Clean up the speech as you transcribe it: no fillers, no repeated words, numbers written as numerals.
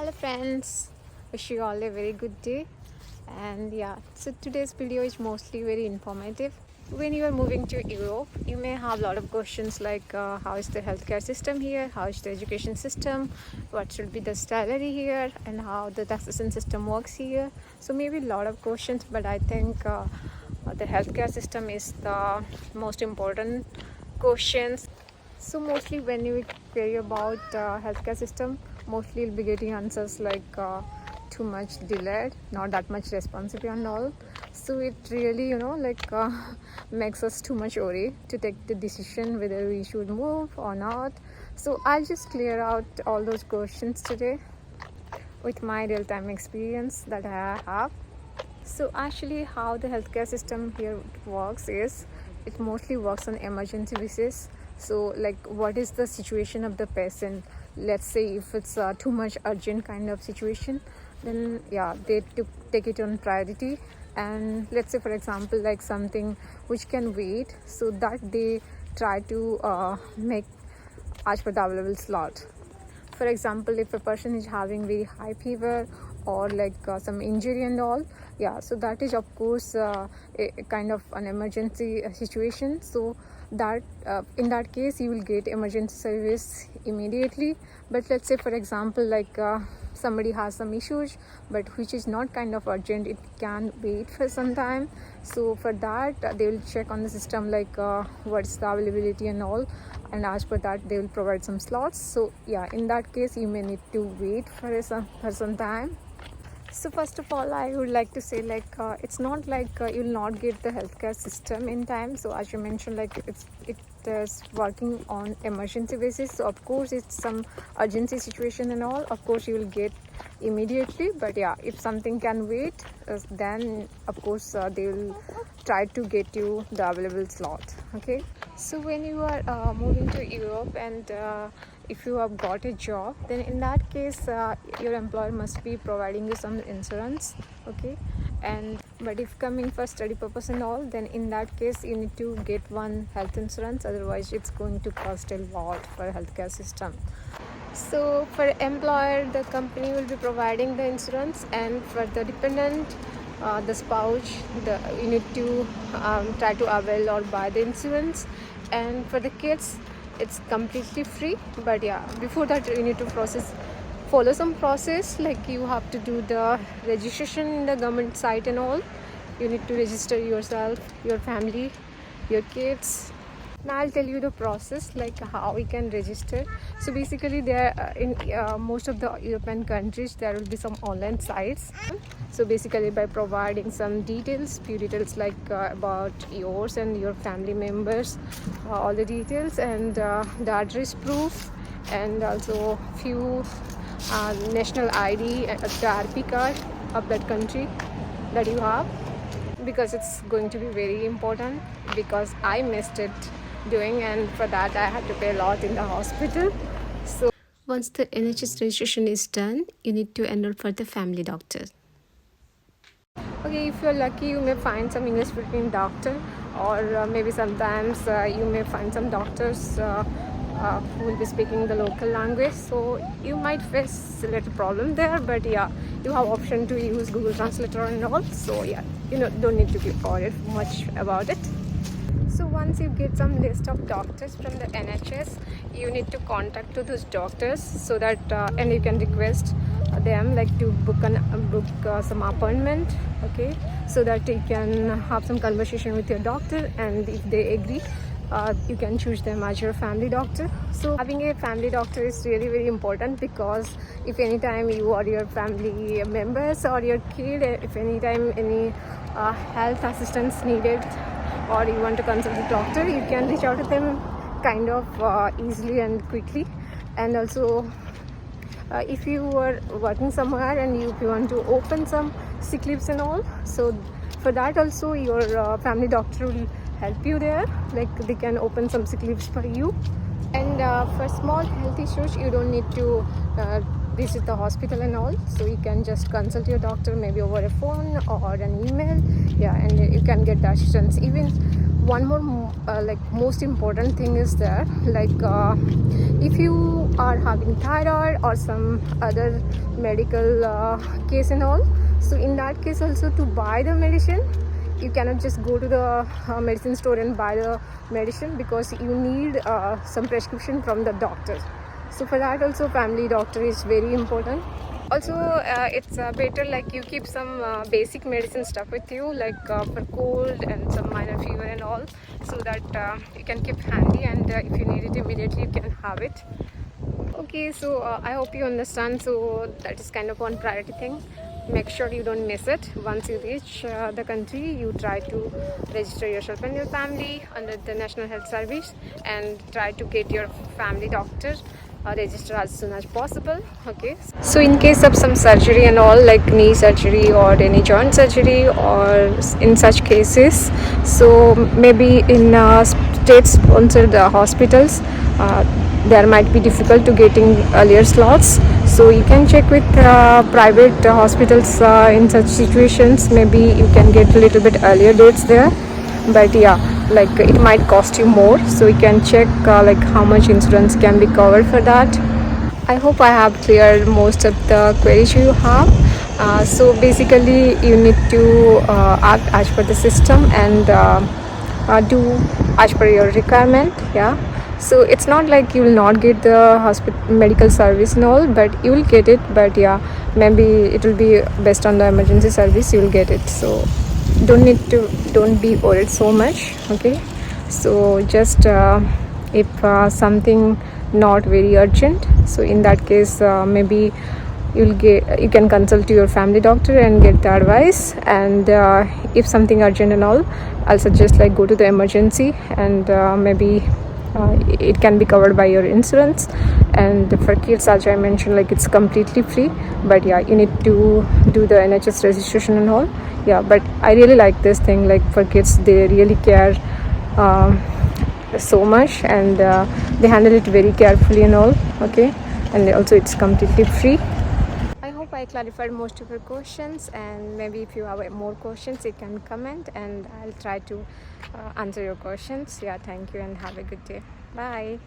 Hello friends, wish you all a very good day. And yeah, so today's video is mostly very informative. When you are moving to Europe, you may have a lot of questions like how is the healthcare system here, how is the education system, what should be the salary here, and how the taxation system works here. So maybe a lot of questions, but I think the healthcare system is the most important questions. So mostly when you query about healthcare system, mostly you'll be getting answers like too much delayed, not that much responsive and all. So it really, makes us too much worry to take the decision whether we should move or not. So I'll just clear out all those questions today with my real-time experience that I have. So actually how the healthcare system here works is it mostly works on emergency basis. So like what is the situation of the patient, let's say if it's too much urgent kind of situation, then yeah, they take it on priority. And let's say for example like something which can wait, so that they try to make as per the available slot. For example, if a person is having very high fever or like some injury and all, yeah, so that is of course a kind of an emergency situation. So that in that case you will get emergency service immediately. But let's say for example like somebody has some issues but which is not kind of urgent, it can wait for some time. So for that they will check on the system like what's the availability and all, and as per that they will provide some slots. So yeah, in that case you may need to wait for some time. So first of all, I would like to say like it's not like you'll not get the healthcare system in time. So as you mentioned, like it is working on emergency basis. So of course it's some urgency situation and all, of course you will get immediately. But yeah, if something can wait, then of course they will try to get you the available slot. Okay, so when you are moving to Europe and if you have got a job, then in that case your employer must be providing you some insurance. Okay, and but if coming for study purpose and all, then in that case you need to get one health insurance, otherwise it's going to cost a lot for healthcare system. So for employer, the company will be providing the insurance, and for the dependent, the spouse, you need to try to avail or buy the insurance. And for the kids, it's completely free. But yeah, before that you need to follow some process, like you have to do the registration in the government site and all. You need to register yourself, your family, your kids. Now I'll tell you the process, like how we can register. So basically there in most of the European countries there will be some online sites. So basically by providing some details, few details like about yours and your family members, all the details, and the address proof, and also few national ID, the RP card of that country that you have, because it's going to be very important, because I missed it doing, and for that I had to pay a lot in the hospital. So once the NHS registration is done, you need to enroll for the family doctor. Okay, if you're lucky you may find some English speaking doctor, or maybe sometimes you may find some doctors who will be speaking the local language, so you might face a little problem there. But yeah, you have option to use Google Translator and all, so yeah, don't need to be worried much about it. So once you get some list of doctors from the NHS, you need to contact to those doctors, so that and you can request them like to book some appointment. Okay, so that you can have some conversation with your doctor, and if they agree, you can choose them as your family doctor. So having a family doctor is really very important, because if anytime you or your family members or your kid, if anytime any health assistance needed, or you want to consult the doctor, you can reach out to them kind of easily and quickly. And also if you are working somewhere and if you want to open some sick leaves and all, so for that also your family doctor will help you there, like they can open some sick leaves for you. And for small health issues you don't need to visit the hospital and all, so you can just consult your doctor maybe over a phone or an email. Yeah, and you can get the assistance. Even one more like most important thing is there, like if you are having thyroid or some other medical case and all, so in that case also, to buy the medicine, you cannot just go to the medicine store and buy the medicine, because you need some prescription from the doctor. So for that also, family doctor is very important. Also it's better like you keep some basic medicine stuff with you, like for cold and some minor fever and all, so that you can keep handy, and if you need it immediately, you can have it. Okay, so I hope you understand. So that is kind of one priority thing. Make sure you don't miss it. Once you reach the country, you try to register yourself and your family under the National Health Service, and try to get your family doctor register as soon as possible. Okay, so in case of some surgery and all, like knee surgery or any joint surgery, or in such cases, so maybe in state sponsored hospitals, there might be difficult to getting earlier slots. So you can check with private hospitals in such situations. Maybe you can get a little bit earlier dates there, but yeah, like it might cost you more. So you can check like how much insurance can be covered for that. I hope I have cleared most of the queries you have. So basically you need to act as per the system, and do as per your requirement. Yeah, so it's not like you will not get the hospital medical service and all, but you will get it. But yeah, maybe it will be based on the emergency service, you will get it. So don't be worried so much. Okay, so just if something not very urgent, so in that case maybe you can consult your family doctor and get the advice. And if something urgent and all, I'll suggest like go to the emergency, and maybe it can be covered by your insurance. And for kids, as I mentioned, like it's completely free, but yeah, you need to do the NHS registration and all. Yeah, but I really like this thing, like for kids, they really care so much, and they handle it very carefully and all. Okay, and also it's completely free. I hope I clarified most of your questions, and maybe if you have more questions, you can comment and I'll try to answer your questions. Yeah, thank you and have a good day. Bye.